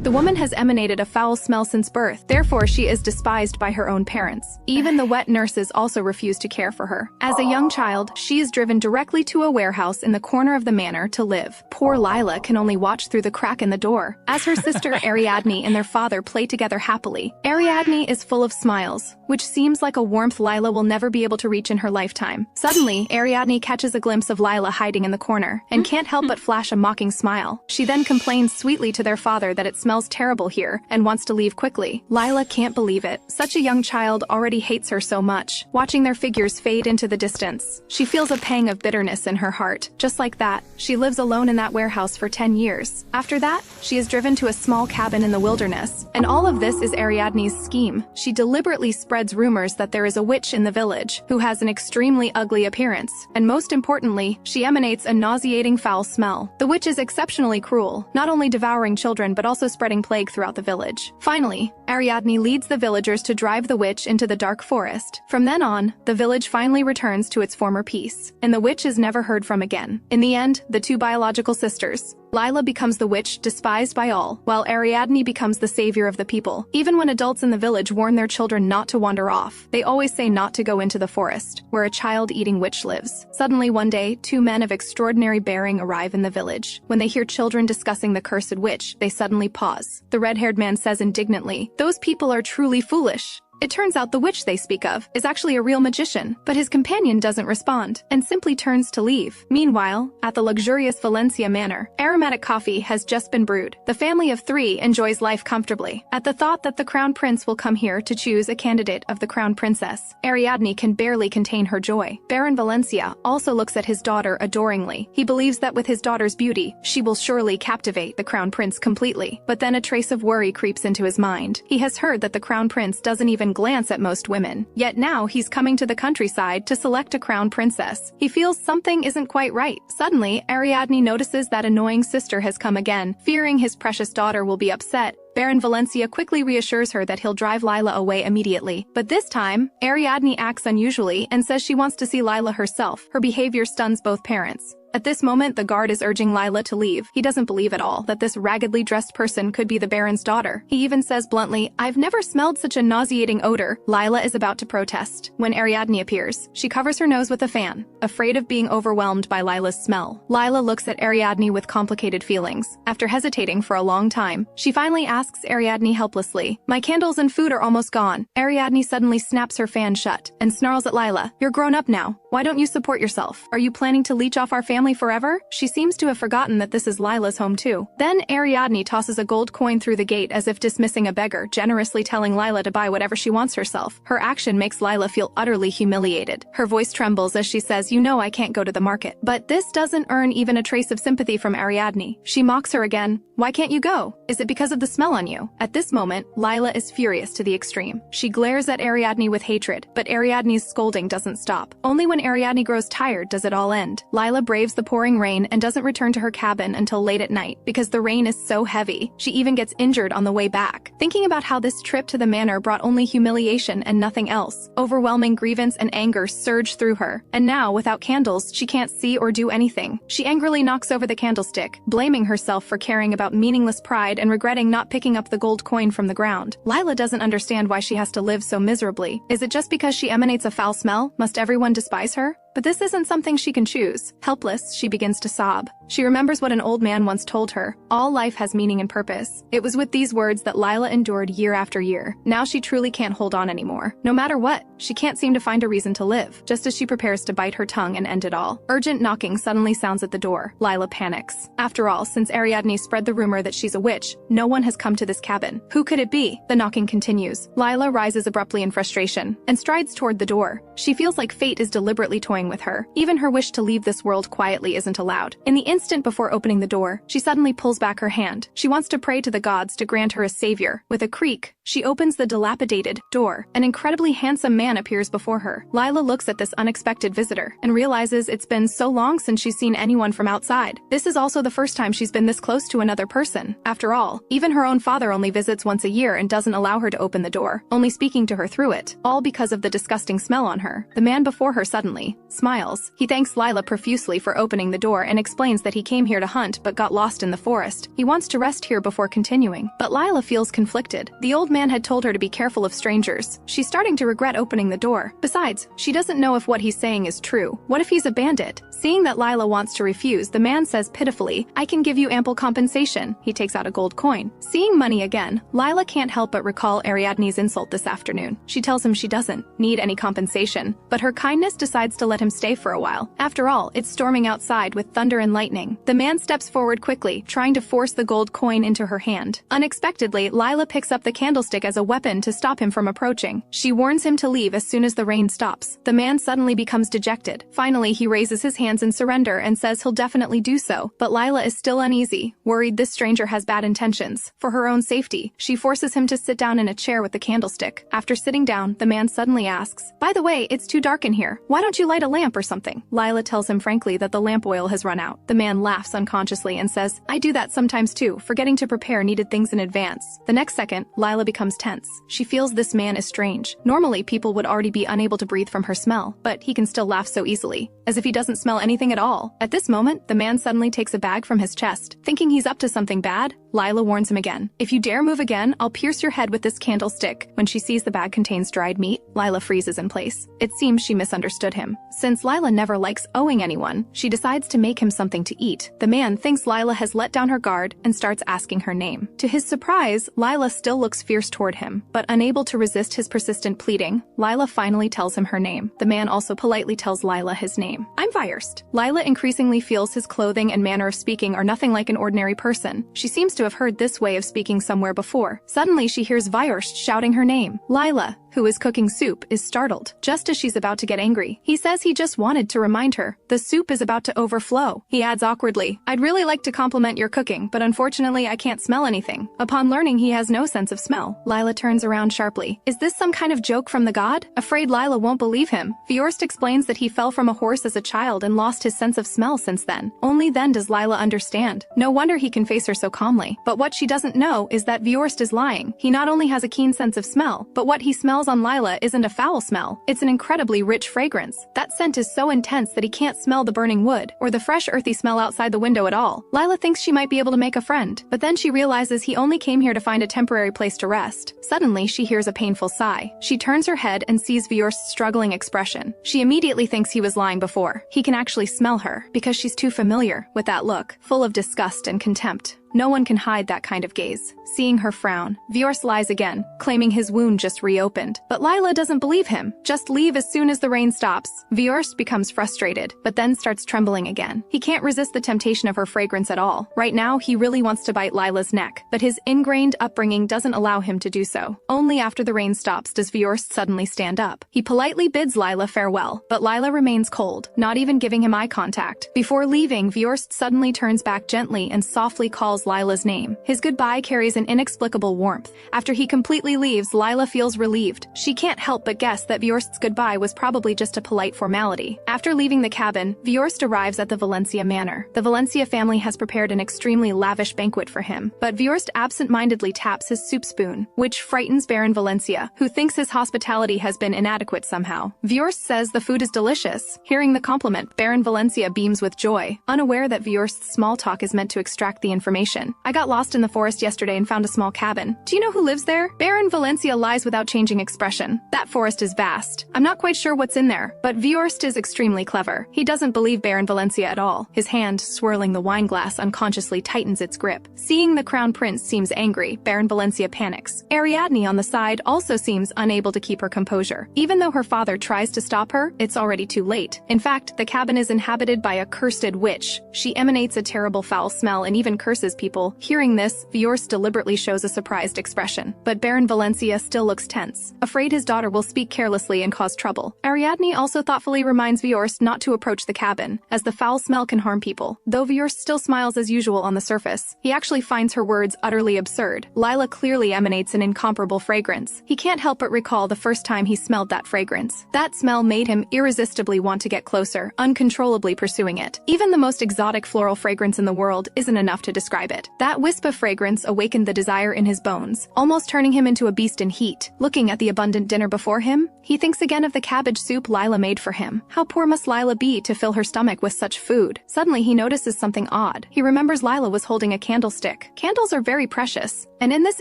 The woman has emanated a foul smell since birth, therefore she is despised by her own parents. Even the wet nurses also refuse to care for her. As a young child, she is driven directly to a warehouse in the corner of the manor to live. Poor Leila can only watch through the crack in the door, as her sister Ariadne and their father play together happily. Ariadne is full of smiles, which seems like a warmth Leila will never be able to reach in her lifetime. Suddenly, Ariadne catches a glimpse of Leila hiding in the corner, and can't help but flash a mocking smile. She then complains sweetly to their father that it smells terrible here, and wants to leave quickly. Leila can't believe it. Such a young child already hates her so much. Watching their figures fade into the distance, she feels a pang of bitterness in her heart. Just like that, she lives alone in that warehouse for 10 years. After that, she is driven to a small cabin in the wilderness. And all of this is Ariadne's scheme. She deliberately spreads rumors that there is a witch in the village, who has an extremely ugly appearance. And most importantly, she emanates a nauseating foul smell. The witch is exceptionally cruel, not only devouring children but also spreading plague throughout the village. Finally, Ariadne leads the villagers to drive the witch into the dark forest. From then on, the village finally returns to its former peace, and the witch is never heard from again. In the end, the two biological sisters, Leila becomes the witch despised by all, while Ariadne becomes the savior of the people. Even when adults in the village warn their children not to wander off, they always say not to go into the forest, where a child-eating witch lives. Suddenly one day, two men of extraordinary bearing arrive in the village. When they hear children discussing the cursed witch, they suddenly pause. The red-haired man says indignantly, "Those people are truly foolish." It turns out the witch they speak of is actually a real magician, but his companion doesn't respond, and simply turns to leave. Meanwhile, at the luxurious Valencia manor, aromatic coffee has just been brewed. The family of 3 enjoys life comfortably. At the thought that the crown prince will come here to choose a candidate of the crown princess, Ariadne can barely contain her joy. Baron Valencia also looks at his daughter adoringly. He believes that with his daughter's beauty, she will surely captivate the crown prince completely. But then a trace of worry creeps into his mind. He has heard that the crown prince doesn't even glance at most women. Yet now he's coming to the countryside to select a crown princess. He feels something isn't quite right. Suddenly, Ariadne notices that annoying sister has come again. Fearing his precious daughter will be upset, Baron Valencia quickly reassures her that he'll drive Leila away immediately. But this time, Ariadne acts unusually and says she wants to see Leila herself. Her behavior stuns both parents. At this moment, the guard is urging Leila to leave. He doesn't believe at all that this raggedly dressed person could be the Baron's daughter. He even says bluntly, "I've never smelled such a nauseating odor." Leila is about to protest when Ariadne appears. She covers her nose with a fan, afraid of being overwhelmed by Leila's smell. Leila looks at Ariadne with complicated feelings. After hesitating for a long time, she finally asks Ariadne helplessly, "My candles and food are almost gone." Ariadne suddenly snaps her fan shut and snarls at Leila, "You're grown up now. Why don't you support yourself? Are you planning to leech off our family forever?" She seems to have forgotten that this is Leila's home too. Then Ariadne tosses a gold coin through the gate as if dismissing a beggar, generously telling Leila to buy whatever she wants herself. Her action makes Leila feel utterly humiliated. Her voice trembles as she says, "You know I can't go to the market." But this doesn't earn even a trace of sympathy from Ariadne. She mocks her again. "Why can't you go? Is it because of the smell on you?" At this moment, Leila is furious to the extreme. She glares at Ariadne with hatred, but Ariadne's scolding doesn't stop. Only when Ariadne grows tired does it all end. Leila braves the pouring rain and doesn't return to her cabin until late at night because the rain is so heavy. She even gets injured on the way back. Thinking about how this trip to the manor brought only humiliation and nothing else, overwhelming grievance and anger surge through her. And now, without candles, she can't see or do anything. She angrily knocks over the candlestick, blaming herself for caring about meaningless pride and regretting not picking up the gold coin from the ground. Leila doesn't understand why she has to live so miserably. Is it just because she emanates a foul smell? Must everyone despise her? But this isn't something she can choose. Helpless, she begins to sob. She remembers what an old man once told her: all life has meaning and purpose. It was with these words that Leila endured year after year. Now she truly can't hold on anymore. No matter what, she can't seem to find a reason to live. Just as she prepares to bite her tongue and end it all, urgent knocking suddenly sounds at the door. Leila panics. After all, since Ariadne spread the rumor that she's a witch, no one has come to this cabin. Who could it be? The knocking continues. Leila rises abruptly in frustration and strides toward the door. She feels like fate is deliberately toying with her. Even her wish to leave this world quietly isn't allowed. In the instant before opening the door, she suddenly pulls back her hand. She wants to pray to the gods to grant her a savior. With a creak, she opens the dilapidated door. An incredibly handsome man appears before her. Leila looks at this unexpected visitor and realizes it's been so long since she's seen anyone from outside. This is also the first time she's been this close to another person. After all, even her own father only visits once a year and doesn't allow her to open the door, only speaking to her through it, all because of the disgusting smell on her. The man before her suddenly smiles. He thanks Leila profusely for opening the door and explains that he came here to hunt but got lost in the forest. He wants to rest here before continuing. But Leila feels conflicted. The old man had told her to be careful of strangers. She's starting to regret opening the door. Besides, she doesn't know if what he's saying is true. What if he's a bandit? Seeing that Leila wants to refuse, the man says pitifully, "I can give you ample compensation." He takes out a gold coin. Seeing money again, Leila can't help but recall Ariadne's insult this afternoon. She tells him she doesn't need any compensation, but her kindness decides to let him stay for a while. After all, it's storming outside with thunder and lightning. The man steps forward quickly, trying to force the gold coin into her hand. Unexpectedly, Leila picks up the candlestick as a weapon to stop him from approaching. She warns him to leave as soon as the rain stops. The man suddenly becomes dejected. Finally, he raises his hands in surrender and says he'll definitely do so. But Leila is still uneasy, worried this stranger has bad intentions. For her own safety, she forces him to sit down in a chair with the candlestick. After sitting down, the man suddenly asks, "By the way, it's too dark in here. Why don't you light a lamp or something?" Leila tells him frankly that the lamp oil has run out. The man laughs unconsciously and says, "I do that sometimes too, forgetting to prepare needed things in advance." The next second, Leila becomes tense. She feels this man is strange. Normally, people would already be unable to breathe from her smell, but he can still laugh so easily, as if he doesn't smell anything at all. At this moment, the man suddenly takes a bag from his chest. Thinking he's up to something bad, Leila warns him again. "If you dare move again, I'll pierce your head with this candlestick." When she sees the bag contains dried meat, Leila freezes in place. It seems she misunderstood him. Since Leila never likes owing anyone, she decides to make him something to eat. The man thinks Leila has let down her guard and starts asking her name. To his surprise, Leila still looks fierce toward him, but unable to resist his persistent pleading, Leila finally tells him her name. The man also politely tells Leila his name. "I'm Viost." Leila increasingly feels his clothing and manner of speaking are nothing like an ordinary person. She seems to have heard this way of speaking somewhere before. Suddenly, she hears Viost shouting her name. Leila, who is cooking soup, is startled, just as she's about to get angry. He says he just wanted to remind her, the soup is about to overflow. He adds awkwardly, "I'd really like to compliment your cooking, but unfortunately I can't smell anything." Upon learning he has no sense of smell, Leila turns around sharply. Is this some kind of joke from the god? Afraid Leila won't believe him, Viost explains that he fell from a horse as a child and lost his sense of smell since then. Only then does Leila understand. No wonder he can face her so calmly. But what she doesn't know is that Viost is lying. He not only has a keen sense of smell, but what he smells on Leila isn't a foul smell. It's an incredibly rich fragrance. That scent is so intense that he can't smell the burning wood or the fresh earthy smell outside the window at all. Leila thinks she might be able to make a friend, but then she realizes he only came here to find a temporary place to rest. Suddenly, she hears a painful sigh. She turns her head and sees Viost's struggling expression. She immediately thinks he was lying before. He can actually smell her, because she's too familiar with that look, full of disgust and contempt. No one can hide that kind of gaze. Seeing her frown, Viost lies again, claiming his wound just reopened. But Leila doesn't believe him. Just leave as soon as the rain stops. Viost becomes frustrated, but then starts trembling again. He can't resist the temptation of her fragrance at all. Right now, he really wants to bite Leila's neck, but his ingrained upbringing doesn't allow him to do so. Only after the rain stops does Viost suddenly stand up. He politely bids Leila farewell, but Leila remains cold, not even giving him eye contact. Before leaving, Viost suddenly turns back gently and softly calls Leila's name. His goodbye carries an inexplicable warmth. After he completely leaves, Leila feels relieved. She can't help but guess that Viost's goodbye was probably just a polite formality. After leaving the cabin, Viost arrives at the Valencia manor. The Valencia family has prepared an extremely lavish banquet for him, but Viost absent-mindedly taps his soup spoon, which frightens Baron Valencia, who thinks his hospitality has been inadequate somehow. Viost says the food is delicious. Hearing the compliment, Baron Valencia beams with joy, unaware that Viost's small talk is meant to extract the information. "I got lost in the forest yesterday and found a small cabin. Do you know who lives there?" Baron Valencia lies without changing expression. "That forest is vast. I'm not quite sure what's in there, but Viost is extremely clever." He doesn't believe Baron Valencia at all. His hand, swirling the wine glass, unconsciously tightens its grip. Seeing the Crown Prince seems angry, Baron Valencia panics. Ariadne on the side also seems unable to keep her composure. Even though her father tries to stop her, it's already too late. In fact, the cabin is inhabited by a cursed witch. She emanates a terrible foul smell and even curses people. Hearing this, Viost deliberately shows a surprised expression, but Baron Valencia still looks tense, afraid his daughter will speak carelessly and cause trouble. Ariadne also thoughtfully reminds Viost not to approach the cabin, as the foul smell can harm people. Though Viost still smiles as usual on the surface, he actually finds her words utterly absurd. Leila clearly emanates an incomparable fragrance. He can't help but recall the first time he smelled that fragrance. That smell made him irresistibly want to get closer, uncontrollably pursuing it. Even the most exotic floral fragrance in the world isn't enough to describe describe it. That wisp of fragrance awakened the desire in his bones, almost turning him into a beast in heat. Looking at the abundant dinner before him, he thinks again of the cabbage soup Leila made for him. How poor must Leila be to fill her stomach with such food? Suddenly he notices something odd. He remembers Leila was holding a candlestick. Candles are very precious, and in this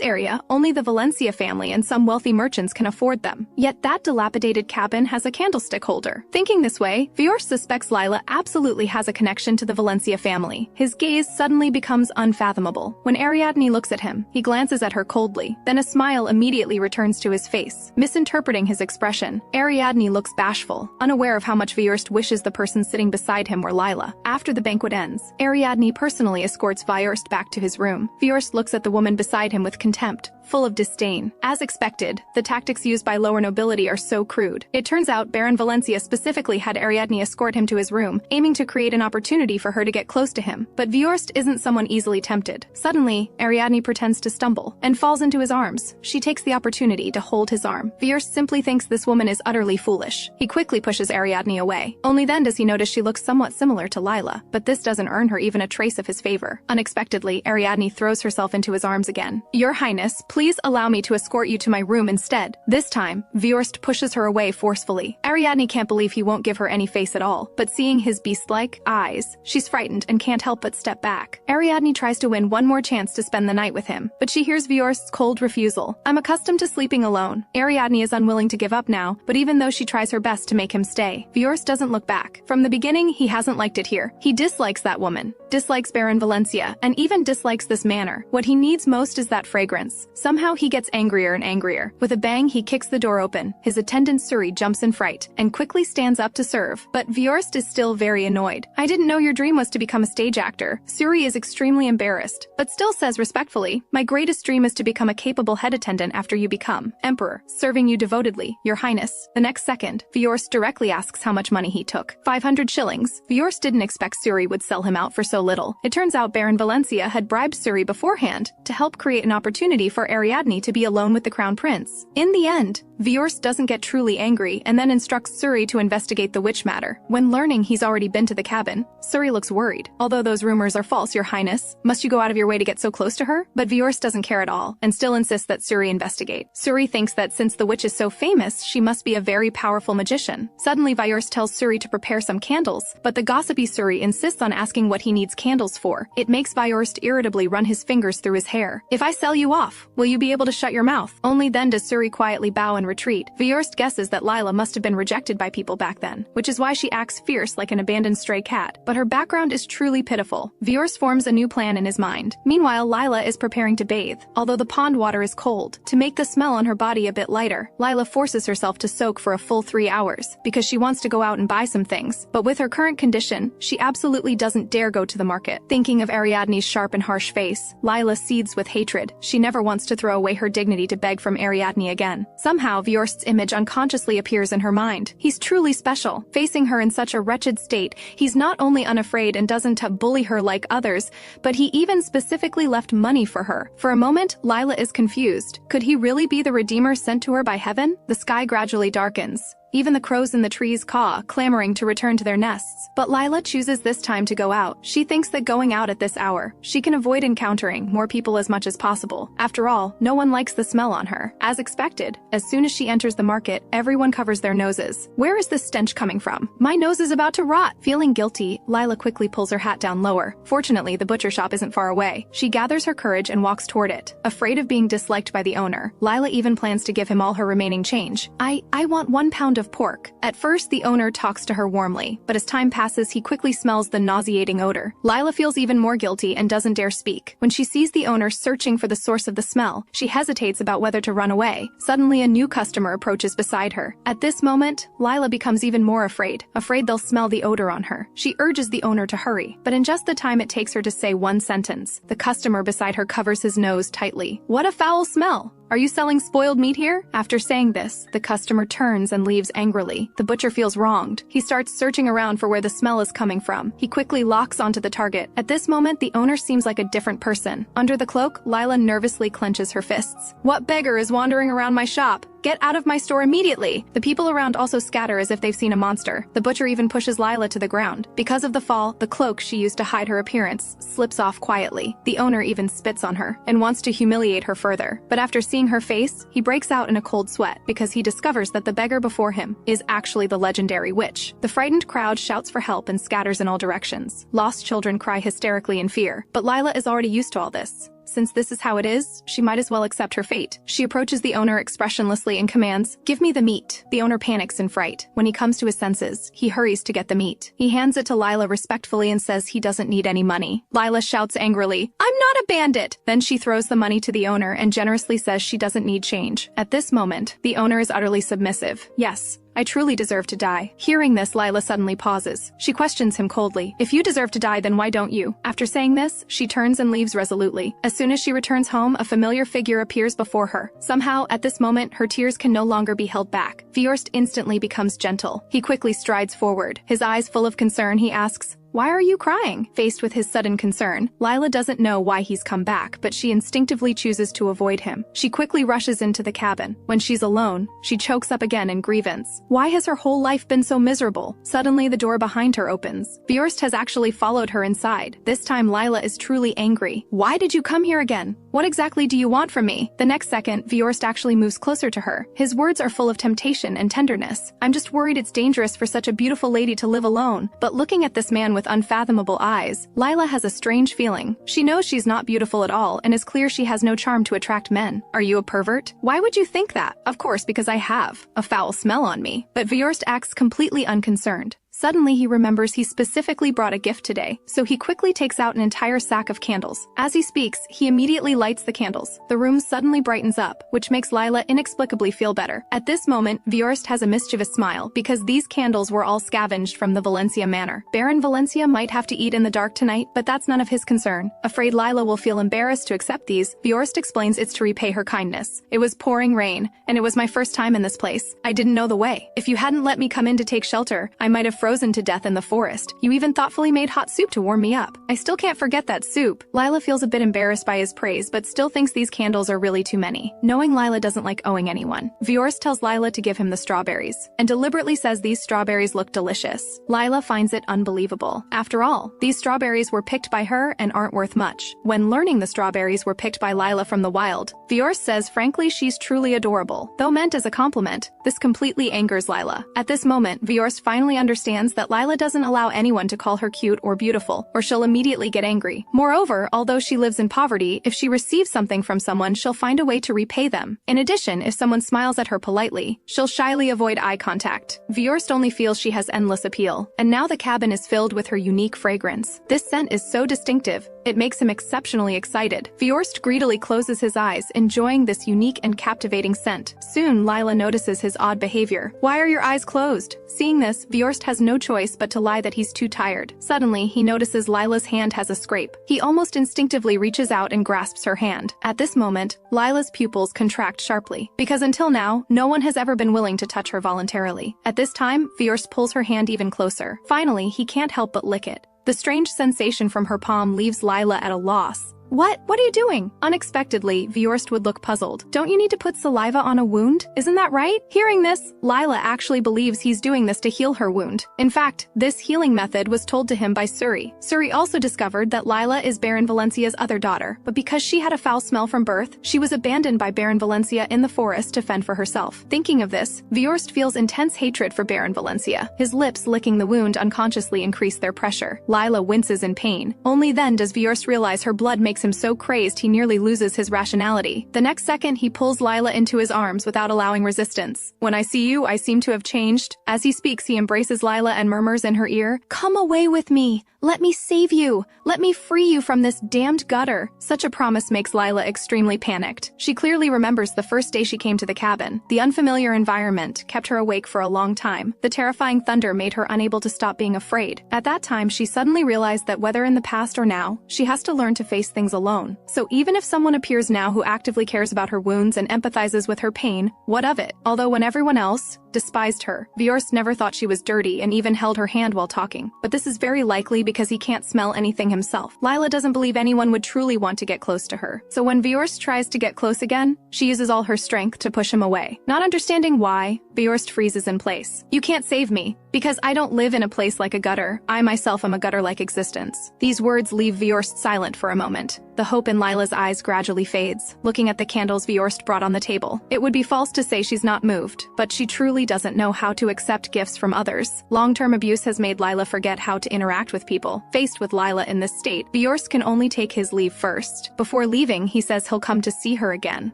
area, only the Valencia family and some wealthy merchants can afford them. Yet that dilapidated cabin has a candlestick holder. Thinking this way, Viost suspects Leila absolutely has a connection to the Valencia family. His gaze suddenly becomes unfathomable. When Ariadne looks at him, he glances at her coldly. Then a smile immediately returns to his face. Misinterpreting his expression, Ariadne looks bashful, unaware of how much Viost wishes the person sitting beside him were Leila. After the banquet ends, Ariadne personally escorts Viost back to his room. Viost looks at the woman beside him with contempt, full of disdain. As expected, the tactics used by lower nobility are so crude. It turns out Baron Valencia specifically had Ariadne escort him to his room, aiming to create an opportunity for her to get close to him. But Viost isn't someone easily tempted. Suddenly, Ariadne pretends to stumble and falls into his arms. She takes the opportunity to hold his arm. Viost simply thinks this woman is utterly foolish. He quickly pushes Ariadne away. Only then does he notice she looks somewhat similar to Leila, but this doesn't earn her even a trace of his favor. Unexpectedly, Ariadne throws herself into his arms again. "Your Highness, please allow me to escort you to my room instead." This time, Viost pushes her away forcefully. Ariadne can't believe he won't give her any face at all, but seeing his beast-like eyes, she's frightened and can't help but step back. Ariadne tries to win one more chance to spend the night with him, but she hears Viost's cold refusal. "I'm accustomed to sleeping alone." Ariadne is unwilling to give up now, but even though she tries her best to make him stay, Viost doesn't look back. From the beginning, he hasn't liked it here. He dislikes that woman, dislikes Baron Valencia, and even dislikes this manor. What he needs most is that fragrance. Somehow he gets angrier and angrier. With a bang, he kicks the door open. His attendant Suri jumps in fright and quickly stands up to serve. But Viost is still very annoyed. "I didn't know your dream was to become a stage actor." Suri is extremely embarrassed, but still says respectfully, "My greatest dream is to become a capable head attendant after you become Emperor, serving you devotedly, Your Highness." The next second, Viost directly asks how much money he took. 500 shillings. Viost didn't expect Suri would sell him out for so little. It turns out Baron Valencia had bribed Suri beforehand to help create an opportunity for Ariadne to be alone with the Crown Prince. In the end, Viost doesn't get truly angry and then instructs Suri to investigate the witch matter. When learning he's already been to the cabin, Suri looks worried. "Although those rumors are false, Your Highness, must you go out of your way to get so close to her?" But Viost doesn't care at all and still insists that Suri investigate. Suri thinks that since the witch is so famous, she must be a very powerful magician. Suddenly Viost tells Suri to prepare some candles, but the gossipy Suri insists on asking what he needs candles for. It makes Viost irritably run his fingers through his hair. "If I sell you off, will you be able to shut your mouth?" Only then does Suri quietly bow and retreat. Viost guesses that Leila must have been rejected by people back then, which is why she acts fierce like an abandoned stray cat. But her background is truly pitiful. Viost forms a new plan in his mind. Meanwhile, Leila is preparing to bathe, although the pond water is cold. To make the smell on her body a bit lighter, Leila forces herself to soak for a full 3 hours, because she wants to go out and buy some things. But with her current condition, she absolutely doesn't dare go to the market. Thinking of Ariadne's sharp and harsh face, Leila seethes with hatred. She never wants to throw away her dignity to beg from Ariadne again. Somehow, Viost's image unconsciously appears in her mind. He's truly special. Facing her in such a wretched state, he's not only unafraid and doesn't bully her like others, but he even specifically left money for her. For a moment, Leila is confused. Could he really be the Redeemer sent to her by heaven? The sky gradually darkens. Even the crows in the trees caw, clamoring to return to their nests. But Leila chooses this time to go out. She thinks that going out at this hour, she can avoid encountering more people as much as possible. After all, no one likes the smell on her. As expected, as soon as she enters the market, everyone covers their noses. Where is this stench coming from? My nose is about to rot. Feeling guilty, Leila quickly pulls her hat down lower. Fortunately, the butcher shop isn't far away. She gathers her courage and walks toward it. Afraid of being disliked by the owner, Leila even plans to give him all her remaining change. I want 1 pound of pork." At first, the owner talks to her warmly, but as time passes, he quickly smells the nauseating odor. Leila feels even more guilty and doesn't dare speak. When she sees the owner searching for the source of the smell, she hesitates about whether to run away. Suddenly, a new customer approaches beside her. At this moment, Leila becomes even more afraid they'll smell the odor on her. She urges the owner to hurry, but in just the time it takes her to say one sentence, the customer beside her covers his nose tightly. "What a foul smell! Are you selling spoiled meat here?" After saying this, the customer turns and leaves angrily. The butcher feels wronged. He starts searching around for where the smell is coming from. He quickly locks onto the target. At this moment, the owner seems like a different person. Under the cloak, Leila nervously clenches her fists. "What beggar is wandering around my shop?" Get out of my store immediately! The people around also scatter as if they've seen a monster. The butcher even pushes Leila to the ground. Because of the fall, the cloak she used to hide her appearance slips off quietly. The owner even spits on her and wants to humiliate her further. But after seeing her face, he breaks out in a cold sweat because he discovers that the beggar before him is actually the legendary witch. The frightened crowd shouts for help and scatters in all directions. Lost children cry hysterically in fear, but Leila is already used to all this. Since this is how it is, she might as well accept her fate. She approaches the owner expressionlessly and commands, "Give me the meat." The owner panics in fright. When he comes to his senses, he hurries to get the meat. He hands it to Leila respectfully and says he doesn't need any money. Leila shouts angrily, "I'm not a bandit!" Then she throws the money to the owner and generously says she doesn't need change. At this moment, the owner is utterly submissive. "Yes, I truly deserve to die." Hearing this, Leila suddenly pauses. She questions him coldly. "If you deserve to die, then why don't you?" After saying this, she turns and leaves resolutely. As soon as she returns home, a familiar figure appears before her. Somehow, at this moment, her tears can no longer be held back. Viost instantly becomes gentle. He quickly strides forward. His eyes full of concern, he asks, "Why are you crying?" Faced with his sudden concern, Leila doesn't know why he's come back, but she instinctively chooses to avoid him. She quickly rushes into the cabin. When she's alone, she chokes up again in grievance. Why has her whole life been so miserable? Suddenly, the door behind her opens. Viost has actually followed her inside. This time, Leila is truly angry. "Why did you come here again? What exactly do you want from me?" The next second, Viost actually moves closer to her. His words are full of temptation and tenderness. "I'm just worried it's dangerous for such a beautiful lady to live alone." But looking at this man with unfathomable eyes, Leila has a strange feeling. She knows she's not beautiful at all and is clear she has no charm to attract men. "Are you a pervert?" "Why would you think that?" "Of course, because I have a foul smell on me." But Viost acts completely unconcerned. Suddenly, he remembers he specifically brought a gift today, so he quickly takes out an entire sack of candles. As he speaks, he immediately lights the candles. The room suddenly brightens up, which makes Leila inexplicably feel better. At this moment, Viost has a mischievous smile because these candles were all scavenged from the Valencia manor. Baron Valencia might have to eat in the dark tonight, but that's none of his concern. Afraid Leila will feel embarrassed to accept these, Viost explains it's to repay her kindness. "It was pouring rain, and it was my first time in this place. I didn't know the way. If you hadn't let me come in to take shelter, I might have frozen to death in the forest. You even thoughtfully made hot soup to warm me up. I still can't forget that soup." Leila feels a bit embarrassed by his praise, but still thinks these candles are really too many. Knowing Leila doesn't like owing anyone, Viost tells Leila to give him the strawberries, and deliberately says these strawberries look delicious. Leila finds it unbelievable. After all, these strawberries were picked by her and aren't worth much. When learning the strawberries were picked by Leila from the wild, Viost says frankly she's truly adorable. Though meant as a compliment, this completely angers Leila. At this moment, Viost finally understands that Leila doesn't allow anyone to call her cute or beautiful, or she'll immediately get angry. Moreover, although she lives in poverty, if she receives something from someone, she'll find a way to repay them. In addition, if someone smiles at her politely, she'll shyly avoid eye contact. Viost only feels she has endless appeal, and now the cabin is filled with her unique fragrance. This scent is so distinctive, it makes him exceptionally excited. Viost greedily closes his eyes, enjoying this unique and captivating scent. Soon, Leila notices his odd behavior. "Why are your eyes closed?" Seeing this, Viost has no choice but to lie that he's too tired. Suddenly, he notices Leila's hand has a scrape. He almost instinctively reaches out and grasps her hand. At this moment, Leila's pupils contract sharply, because until now, no one has ever been willing to touch her voluntarily. At this time, Viost pulls her hand even closer. Finally, he can't help but lick it. The strange sensation from her palm leaves Leila at a loss. What are you doing?" Unexpectedly, Viost would look puzzled. "Don't you need to put saliva on a wound? Isn't that right?" Hearing this, Leila actually believes he's doing this to heal her wound. In fact, this healing method was told to him by Suri. Suri also discovered that Leila is Baron Valencia's other daughter, but because she had a foul smell from birth, she was abandoned by Baron Valencia in the forest to fend for herself. Thinking of this, Viost feels intense hatred for Baron Valencia. His lips licking the wound unconsciously increase their pressure. Leila winces in pain. Only then does Viost realize her blood makes him so crazed he nearly loses his rationality. The next second, he pulls Leila into his arms without allowing resistance. "When I see you, I seem to have changed." As he speaks, he embraces Leila and murmurs in her ear, "Come away with me. Let me save you. Let me free you from this damned gutter." Such a promise makes Leila extremely panicked. She clearly remembers the first day she came to the cabin. The unfamiliar environment kept her awake for a long time. The terrifying thunder made her unable to stop being afraid. At that time, she suddenly realized that whether in the past or now, she has to learn to face things alone. So even if someone appears now who actively cares about her wounds and empathizes with her pain, what of it? Although when everyone else despised her. Viost never thought she was dirty and even held her hand while talking. But this is very likely because he can't smell anything himself. Leila doesn't believe anyone would truly want to get close to her. So when Viost tries to get close again, she uses all her strength to push him away. Not understanding why, Viost freezes in place. You can't save me, because I don't live in a place like a gutter. I myself am a gutter-like existence. These words leave Viost silent for a moment. The hope in Leila's eyes gradually fades, looking at the candles Viost brought on the table. It would be false to say she's not moved, but she truly doesn't know how to accept gifts from others. Long-term abuse has made Leila forget how to interact with people. Faced with Leila in this state, Viost can only take his leave first. Before leaving, he says he'll come to see her again.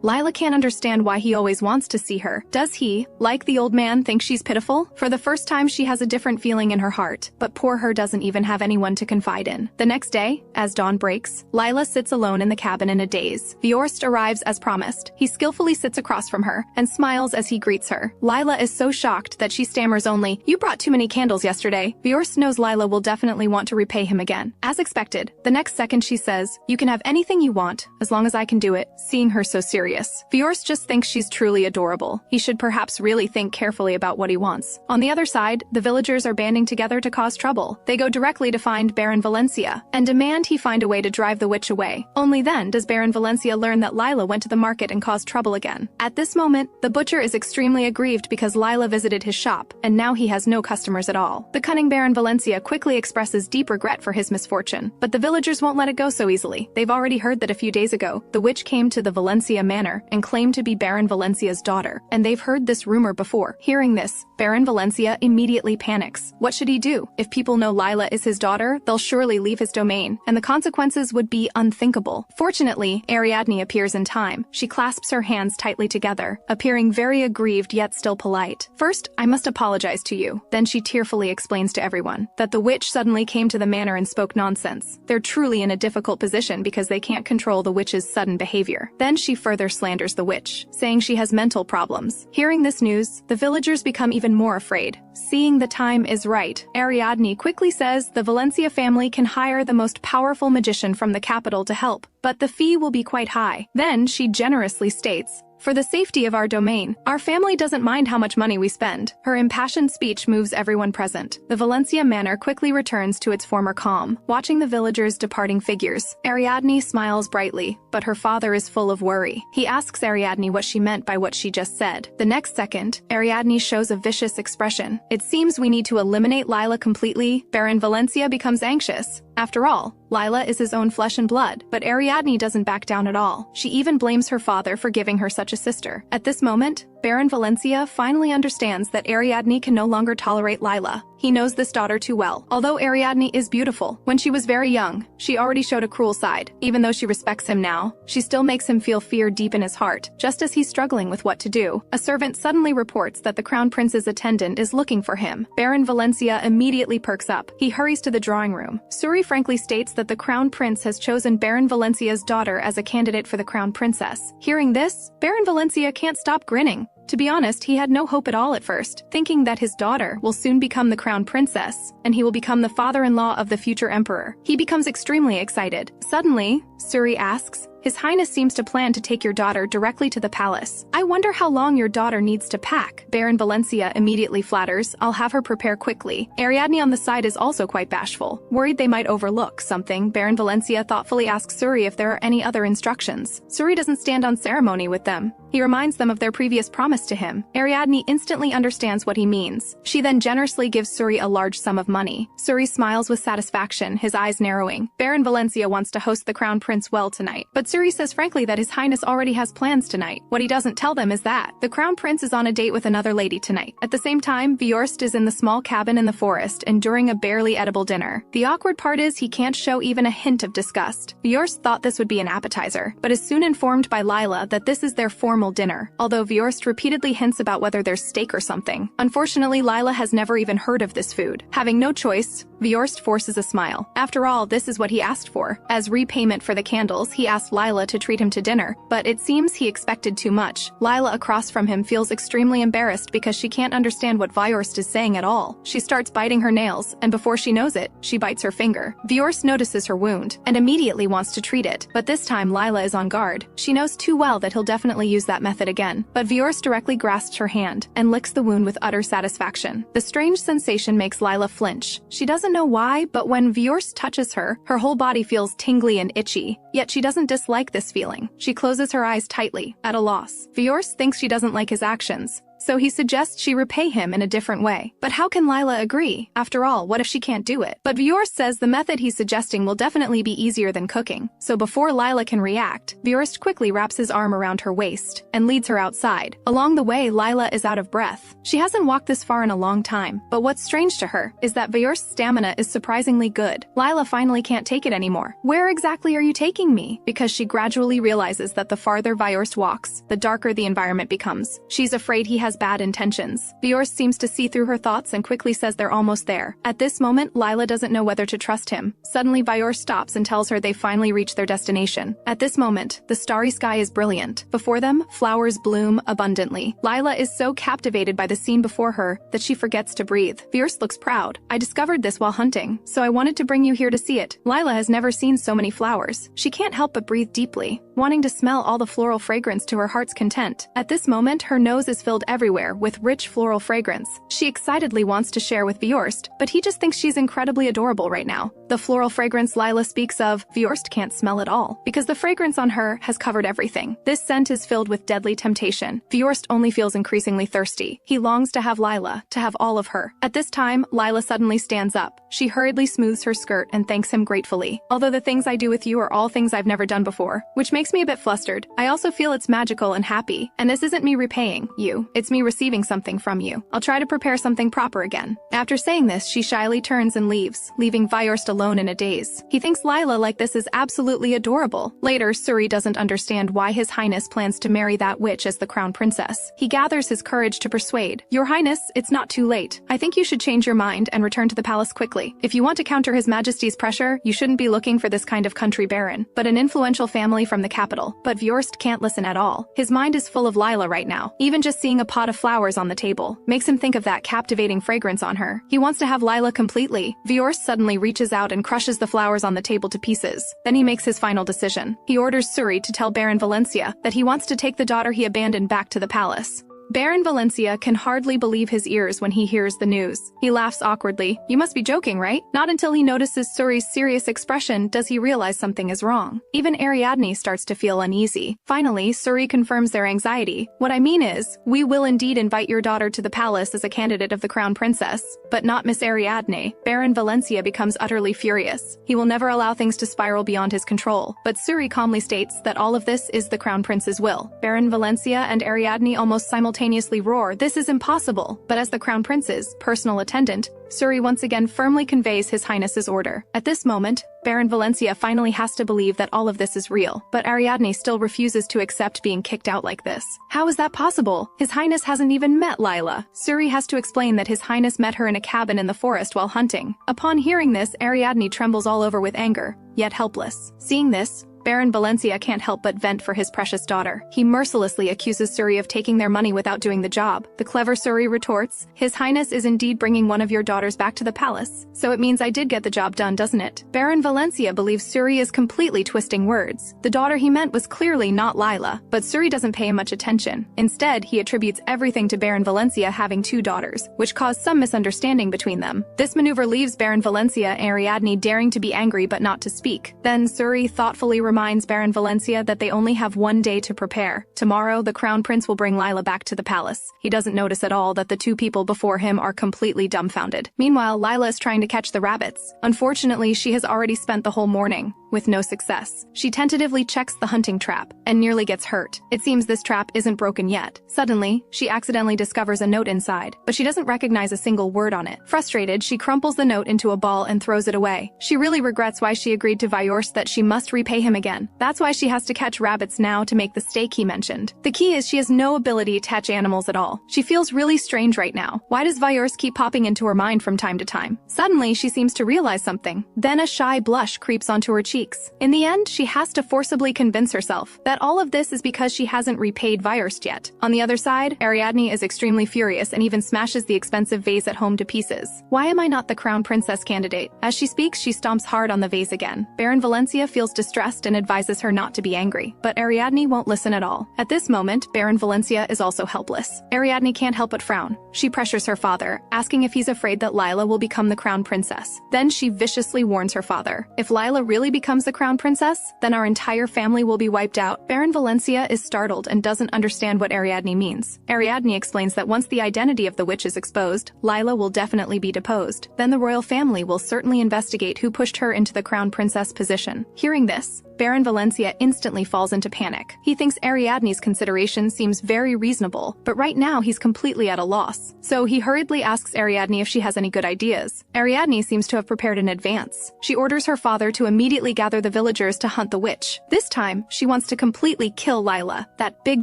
Leila can't understand why he always wants to see her. Does he, like the old man, think she's pitiful? For the first time, she has a different feeling in her heart, but poor her doesn't even have anyone to confide in. The next day, as dawn breaks, Leila sits alone in the cabin in a daze. Viost arrives as promised. He skillfully sits across from her and smiles as he greets her. Leila is so shocked that she stammers only, "You brought too many candles yesterday." Viost knows Leila will definitely want to repay him again. As expected, the next second she says, "You can have anything you want, as long as I can do it," seeing her so serious. Viost just thinks she's truly adorable. He should perhaps really think carefully about what he wants. On the other side, the villagers are banding together to cause trouble. They go directly to find Baron Valencia and demand he find a way to drive the witch away. Only then does Baron Valencia learn that Leila went to the market and caused trouble again. At this moment, the butcher is extremely aggrieved because Leila visited his shop, and now he has no customers at all. The cunning Baron Valencia quickly expresses deep regret for his misfortune, but the villagers won't let it go so easily. They've already heard that a few days ago, the witch came to the Valencia manor and claimed to be Baron Valencia's daughter, and they've heard this rumor before. Hearing this, Baron Valencia immediately panics. What should he do? If people know Leila is his daughter, they'll surely leave his domain, and the consequences would be unthinkable. Fortunately, Ariadne appears in time. She clasps her hands tightly together, appearing very aggrieved yet still polite. "First, I must apologize to you." Then she tearfully explains to everyone that the witch suddenly came to the manor and spoke nonsense. They're truly in a difficult position because they can't control the witch's sudden behavior. Then she further slanders the witch, saying she has mental problems. Hearing this news, the villagers become even more afraid. Seeing the time is right, Ariadne quickly says the Valencia family can hire the most powerful magician from the capital to help, but the fee will be quite high. Then she generously states, "For the safety of our domain, our family doesn't mind how much money we spend." Her impassioned speech moves everyone present. The Valencia manor quickly returns to its former calm. Watching the villagers' departing figures, Ariadne smiles brightly, but her father is full of worry. He asks Ariadne what she meant by what she just said. The next second, Ariadne shows a vicious expression. "It seems we need to eliminate Leila completely." Baron Valencia becomes anxious. After all, Leila is his own flesh and blood, but Ariadne doesn't back down at all. She even blames her father for giving her such a sister. At this moment, Baron Valencia finally understands that Ariadne can no longer tolerate Leila. He knows this daughter too well. Although Ariadne is beautiful, when she was very young, she already showed a cruel side. Even though she respects him now, she still makes him feel fear deep in his heart. Just as he's struggling with what to do, a servant suddenly reports that the Crown Prince's attendant is looking for him. Baron Valencia immediately perks up. He hurries to the drawing room. Suri frankly states that the Crown Prince has chosen Baron Valencia's daughter as a candidate for the Crown Princess. Hearing this, Baron Valencia can't stop grinning. To be honest, he had no hope at all at first, thinking that his daughter will soon become the Crown Princess, and he will become the father-in-law of the future emperor. He becomes extremely excited. Suddenly, Suri asks, "His Highness seems to plan to take your daughter directly to the palace. I wonder how long your daughter needs to pack." Baron Valencia immediately flatters, "I'll have her prepare quickly." Ariadne on the side is also quite bashful. Worried they might overlook something, Baron Valencia thoughtfully asks Suri if there are any other instructions. Suri doesn't stand on ceremony with them. He reminds them of their previous promise to him. Ariadne instantly understands what he means. She then generously gives Suri a large sum of money. Suri smiles with satisfaction, his eyes narrowing. Baron Valencia wants to host the Crown Prince well tonight, but Suri says frankly that His Highness already has plans tonight. What he doesn't tell them is that the Crown Prince is on a date with another lady tonight. At the same time, Viost is in the small cabin in the forest enduring a barely edible dinner. The awkward part is he can't show even a hint of disgust. Viost thought this would be an appetizer, but is soon informed by Leila that this is their formal dinner, although Viost repeatedly hints about whether there's steak or something. Unfortunately, Leila has never even heard of this food. Having no choice, Viost forces a smile. After all, this is what he asked for. As repayment for the candles, he asked Leila to treat him to dinner, but it seems he expected too much. Leila across from him feels extremely embarrassed because she can't understand what Viost is saying at all. She starts biting her nails, and before she knows it, she bites her finger. Viost notices her wound and immediately wants to treat it, but this time Leila is on guard. She knows too well that he'll definitely use that method again, but Viost directly grasps her hand and licks the wound with utter satisfaction. The strange sensation makes Leila flinch. She doesn't know why, but when Viost touches her, her whole body feels tingly and itchy. Yet she doesn't dislike this feeling. She closes her eyes tightly, at a loss. Viost thinks she doesn't like his actions, so he suggests she repay him in a different way. But how can Leila agree? After all, what if she can't do it? But Viost says the method he's suggesting will definitely be easier than cooking. So before Leila can react, Viost quickly wraps his arm around her waist and leads her outside. Along the way, Leila is out of breath. She hasn't walked this far in a long time, but what's strange to her is that Viost's stamina is surprisingly good. Leila finally can't take it anymore. Where exactly are you taking me? Because she gradually realizes that the farther Viost walks, the darker the environment becomes. She's afraid he has bad intentions. Viost seems to see through her thoughts and quickly says they're almost there. At this moment, Leila doesn't know whether to trust him. Suddenly, Viost stops and tells her they've finally reached their destination. At this moment, the starry sky is brilliant. Before them, flowers bloom abundantly. Leila is so captivated by the scene before her that she forgets to breathe. Viost looks proud. I discovered this while hunting, so I wanted to bring you here to see it. Leila has never seen so many flowers. She can't help but breathe deeply, wanting to smell all the floral fragrance to her heart's content. At this moment, her nose is filled everywhere with rich floral fragrance. She excitedly wants to share with Viost, but he just thinks she's incredibly adorable right now. The floral fragrance Leila speaks of, Viost can't smell at all, because the fragrance on her has covered everything. This scent is filled with deadly temptation. Viost only feels increasingly thirsty. He longs to have Leila, to have all of her. At this time, Leila suddenly stands up. She hurriedly smooths her skirt and thanks him gratefully. Although the things I do with you are all things I've never done before, which makes me a bit flustered, I also feel it's magical and happy. And this isn't me repaying you, it's me receiving something from you. I'll try to prepare something proper again. After saying this, she shyly turns and leaves, leaving Viost alone in a daze. He thinks Leila like this is absolutely adorable. Later, Suri doesn't understand why His Highness plans to marry that witch as the crown princess. He gathers his courage to persuade. Your Highness, it's not too late. I think you should change your mind and return to the palace quickly. If you want to counter His Majesty's pressure, you shouldn't be looking for this kind of country baron, but an influential family from the capital. But Viost can't listen at all. His mind is full of Leila right now. Even just seeing a pot of flowers on the table makes him think of that captivating fragrance on her. He wants to have Leila completely. Viost suddenly reaches out and crushes the flowers on the table to pieces. Then he makes his final decision. He orders Suri to tell Baron Valencia that he wants to take the daughter he abandoned back to the palace. Baron Valencia can hardly believe his ears when he hears the news. He laughs awkwardly. You must be joking, right? Not until he notices Suri's serious expression does he realize something is wrong. Even Ariadne starts to feel uneasy. Finally, Suri confirms their anxiety. What I mean is, we will indeed invite your daughter to the palace as a candidate of the crown princess, but not Miss Ariadne. Baron Valencia becomes utterly furious. He will never allow things to spiral beyond his control, but Suri calmly states that all of this is the crown prince's will. Baron Valencia and Ariadne almost simultaneously roar, this is impossible, but as the crown prince's personal attendant, Suri once again firmly conveys His Highness's order. At this moment, Baron Valencia finally has to believe that all of this is real, but Ariadne still refuses to accept being kicked out like this. How is that possible? His Highness hasn't even met Leila. Suri has to explain that His Highness met her in a cabin in the forest while hunting. Upon hearing this, Ariadne trembles all over with anger, yet helpless. Seeing this, Baron Valencia can't help but vent for his precious daughter. He mercilessly accuses Suri of taking their money without doing the job. The clever Suri retorts, His Highness is indeed bringing one of your daughters back to the palace, so it means I did get the job done, doesn't it? Baron Valencia believes Suri is completely twisting words. The daughter he meant was clearly not Leila, but Suri doesn't pay him much attention. Instead, he attributes everything to Baron Valencia having two daughters, which caused some misunderstanding between them. This maneuver leaves Baron Valencia and Ariadne daring to be angry but not to speak. Then Suri thoughtfully reminds Baron Valencia that they only have one day to prepare. Tomorrow, the crown prince will bring Leila back to the palace. He doesn't notice at all that the two people before him are completely dumbfounded. Meanwhile, Leila is trying to catch the rabbits. Unfortunately, she has already spent the whole morning with no success. She tentatively checks the hunting trap and nearly gets hurt. It seems this trap isn't broken yet. Suddenly, she accidentally discovers a note inside, but she doesn't recognize a single word on it. Frustrated, she crumples the note into a ball and throws it away. She really regrets why she agreed to Viost that she must repay him again. That's why she has to catch rabbits now to make the steak he mentioned. The key is she has no ability to catch animals at all. She feels really strange right now. Why does Viost keep popping into her mind from time to time? Suddenly, she seems to realize something. Then a shy blush creeps onto her cheeks. In the end, she has to forcibly convince herself that all of this is because she hasn't repaid Viost yet. On the other side, Ariadne is extremely furious and even smashes the expensive vase at home to pieces. Why am I not the crown princess candidate? As she speaks, she stomps hard on the vase again. Baron Valencia feels distressed and advises her not to be angry, but Ariadne won't listen at all. At this moment, Baron Valencia is also helpless. Ariadne can't help but frown. She pressures her father, asking if he's afraid that Leila will become the crown princess. Then she viciously warns her father. If Leila really becomes the crown princess, then our entire family will be wiped out. Baron Valencia is startled and doesn't understand what Ariadne means. Ariadne explains that once the identity of the witch is exposed, Leila will definitely be deposed. Then the royal family will certainly investigate who pushed her into the crown princess position. Hearing this, Baron Valencia instantly falls into panic. He thinks Ariadne's consideration seems very reasonable, but right now he's completely at a loss. So he hurriedly asks Ariadne if she has any good ideas. Ariadne seems to have prepared in advance. She orders her father to immediately gather the villagers to hunt the witch. This time, she wants to completely kill Leila, that big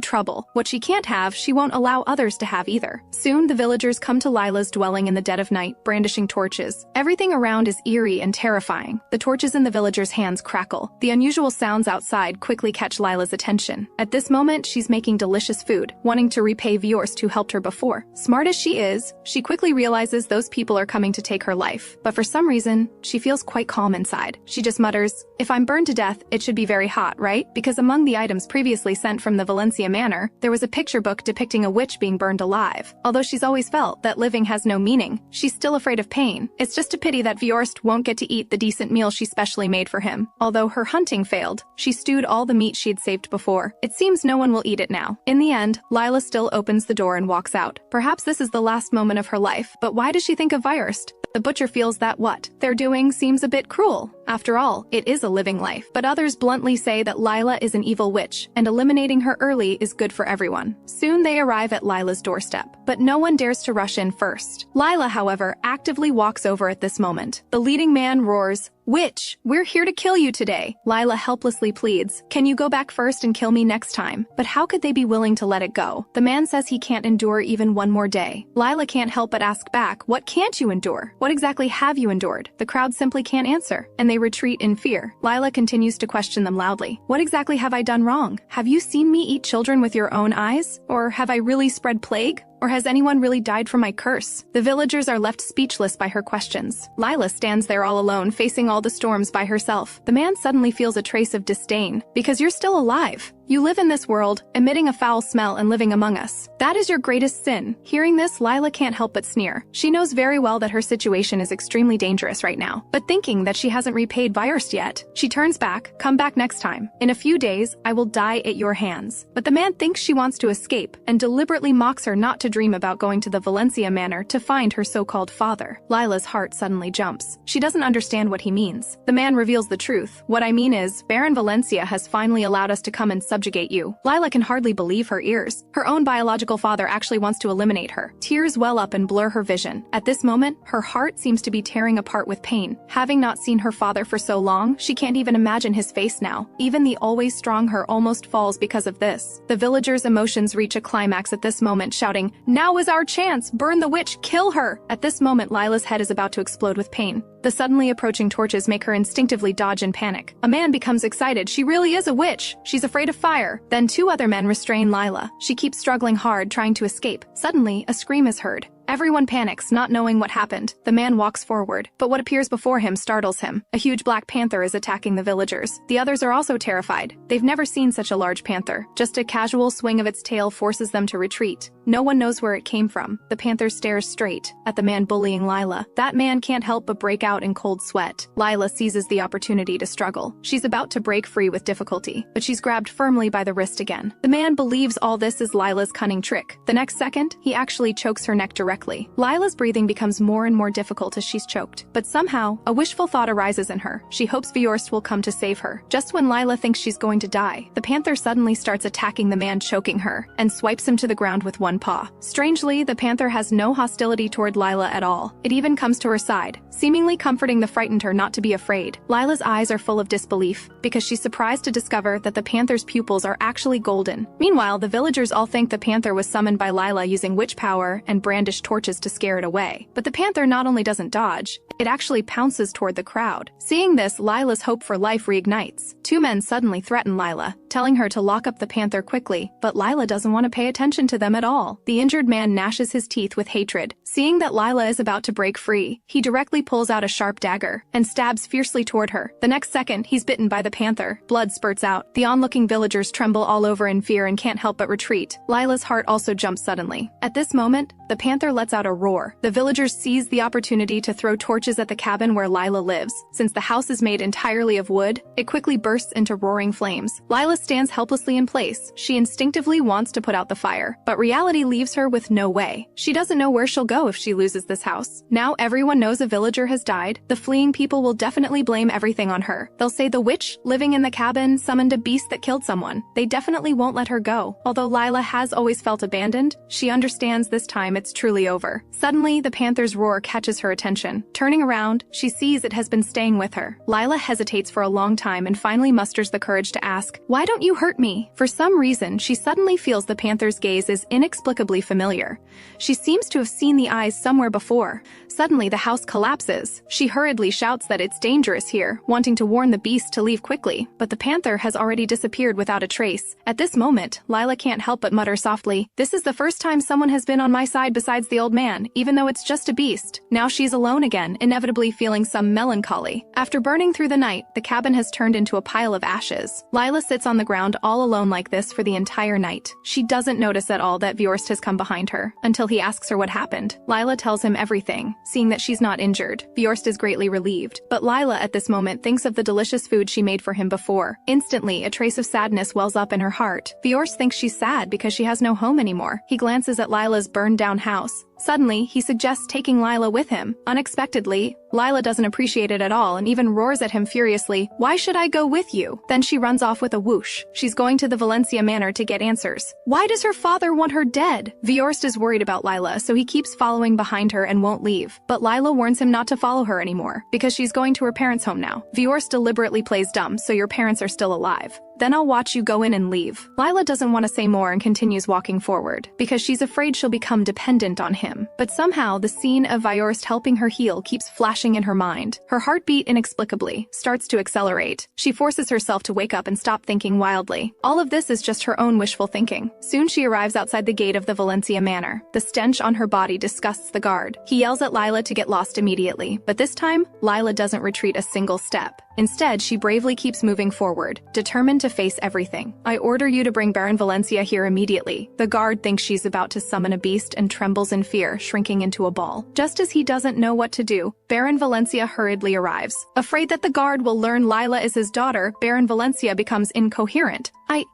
trouble. What she can't have, she won't allow others to have either. Soon, the villagers come to Leila's dwelling in the dead of night, brandishing torches. Everything around is eerie and terrifying. The torches in the villagers' hands crackle. The unusual sounds outside quickly catch Leila's attention. At this moment, she's making delicious food, wanting to repay Viost who helped her before. Smart as she is, she quickly realizes those people are coming to take her life. But for some reason, she feels quite calm inside. She just mutters, "If I'm burned to death, it should be very hot, right?" Because among the items previously sent from the Valencia Manor, there was a picture book depicting a witch being burned alive. Although she's always felt that living has no meaning, she's still afraid of pain. It's just a pity that Viost won't get to eat the decent meal she specially made for him. Although her hunting failed, she stewed all the meat she'd saved before. It seems no one will eat it now. In the end, Leila still opens the door and walks out. Perhaps this is the last moment of her life, but why does she think of Viost? The butcher feels that what they're doing seems a bit cruel. After all, it is a living life. But others bluntly say that Leila is an evil witch, and eliminating her early is good for everyone. Soon they arrive at Leila's doorstep, but no one dares to rush in first. Leila, however, actively walks over at this moment. The leading man roars, "Witch, we're here to kill you today." Leila helplessly pleads, "Can you go back first and kill me next time?" But how could they be willing to let it go? The man says he can't endure even one more day. Leila can't help but ask back, "What can't you endure? What exactly have you endured?" The crowd simply can't answer, and they retreat in fear. Leila continues to question them loudly. "What exactly have I done wrong? Have you seen me eat children with your own eyes? Or have I really spread plague? Or has anyone really died from my curse?" The villagers are left speechless by her questions. Leila stands there all alone, facing all the storms by herself. The man suddenly feels a trace of disdain. "Because you're still alive. You live in this world, emitting a foul smell and living among us. That is your greatest sin." Hearing this, Leila can't help but sneer. She knows very well that her situation is extremely dangerous right now. But thinking that she hasn't repaid Viost yet, she turns back, "Come back next time. In a few days, I will die at your hands." But the man thinks she wants to escape and deliberately mocks her not to dream about going to the Valencia Manor to find her so-called father. Leila's heart suddenly jumps. She doesn't understand what he means. The man reveals the truth. "What I mean is, Baron Valencia has finally allowed us to come and subjugate you." Leila can hardly believe her ears. Her own biological father actually wants to eliminate her. Tears well up and blur her vision. At this moment, her heart seems to be tearing apart with pain. Having not seen her father for so long, she can't even imagine his face now. Even the always strong her almost falls because of this. The villagers' emotions reach a climax at this moment, shouting, "Now is our chance! Burn the witch! Kill her!" At this moment, Leila's head is about to explode with pain. The suddenly approaching torches make her instinctively dodge in panic. A man becomes excited. She really is a witch. She's afraid of fire. Then two other men restrain Leila. She keeps struggling hard, trying to escape. Suddenly, a scream is heard. Everyone panics, not knowing what happened. The man walks forward, but what appears before him startles him. A huge black panther is attacking the villagers. The others are also terrified. They've never seen such a large panther. Just a casual swing of its tail forces them to retreat. No one knows where it came from. The panther stares straight at the man bullying Leila. That man can't help but break out in cold sweat. Leila seizes the opportunity to struggle. She's about to break free with difficulty, but she's grabbed firmly by the wrist again. The man believes all this is Leila's cunning trick. The next second, he actually chokes her neck directly quickly. Lila's breathing becomes more and more difficult as she's choked. But somehow, a wishful thought arises in her. She hopes Viost will come to save her. Just when Leila thinks she's going to die, the panther suddenly starts attacking the man choking her and swipes him to the ground with one paw. Strangely, the panther has no hostility toward Leila at all. It even comes to her side, seemingly comforting the frightened her not to be afraid. Lila's eyes are full of disbelief because she's surprised to discover that the panther's pupils are actually golden. Meanwhile, the villagers all think the panther was summoned by Leila using witch power and brandished torches to scare it away. But the panther not only doesn't dodge, it actually pounces toward the crowd. Seeing this, Lila's hope for life reignites. Two men suddenly threaten Leila, telling her to lock up the panther quickly, but Leila doesn't want to pay attention to them at all. The injured man gnashes his teeth with hatred. Seeing that Leila is about to break free, he directly pulls out a sharp dagger and stabs fiercely toward her. The next second, he's bitten by the panther. Blood spurts out. The onlooking villagers tremble all over in fear and can't help but retreat. Lila's heart also jumps suddenly. At this moment, the panther lets out a roar. The villagers seize the opportunity to throw torches at the cabin where Leila lives. Since the house is made entirely of wood, it quickly bursts into roaring flames. Leila stands helplessly in place. She instinctively wants to put out the fire, but reality leaves her with no way. She doesn't know where she'll go if she loses this house. Now everyone knows a villager has died. The fleeing people will definitely blame everything on her. They'll say the witch living in the cabin summoned a beast that killed someone. They definitely won't let her go. Although Leila has always felt abandoned, she understands this time it's truly over. Suddenly, the panther's roar catches her attention. Turning around, she sees it has been staying with her. Leila hesitates for a long time and finally musters the courage to ask, "Why don't you hurt me?" For some reason, she suddenly feels the panther's gaze is inexplicably familiar. She seems to have seen the eyes somewhere before. Suddenly, the house collapses. She hurriedly shouts that it's dangerous here, wanting to warn the beast to leave quickly, but the panther has already disappeared without a trace. At this moment, Leila can't help but mutter softly, "This is the first time someone has been on my side besides the old man, even though it's just a beast." Now she's alone again, inevitably feeling some melancholy. After burning through the night, the cabin has turned into a pile of ashes. Leila sits on the ground all alone like this for the entire night. She doesn't notice at all that Viost has come behind her, until he asks her what happened. Leila tells him everything. Seeing that she's not injured, Viost is greatly relieved. But Leila at this moment thinks of the delicious food she made for him before. Instantly, a trace of sadness wells up in her heart. Viost thinks she's sad because she has no home anymore. He glances at Lila's burned-down house. Suddenly, he suggests taking Leila with him. Unexpectedly, Leila doesn't appreciate it at all and even roars at him furiously, "Why should I go with you?" Then she runs off with a whoosh. She's going to the Valencia manor to get answers. Why does her father want her dead? Viost is worried about Leila, so he keeps following behind her and won't leave. But Leila warns him not to follow her anymore, because she's going to her parents' home now. Viost deliberately plays dumb, so your parents are still alive. Then I'll watch you go in and leave. Leila doesn't want to say more and continues walking forward, because she's afraid she'll become dependent on him. But somehow, the scene of Viost helping her heal keeps flashing in her mind. Her heartbeat inexplicably starts to accelerate. She forces herself to wake up and stop thinking wildly. All of this is just her own wishful thinking. Soon she arrives outside the gate of the Valencia manor. The stench on her body disgusts the guard. He yells at Leila to get lost immediately, but this time, Leila doesn't retreat a single step. Instead, she bravely keeps moving forward, determined to face everything. "I order you to bring Baron Valencia here immediately." The guard thinks she's about to summon a beast and trembles in fear, shrinking into a ball. Just as he doesn't know what to do, Baron Valencia hurriedly arrives. Afraid that the guard will learn Leila is his daughter, Baron Valencia becomes incoherent.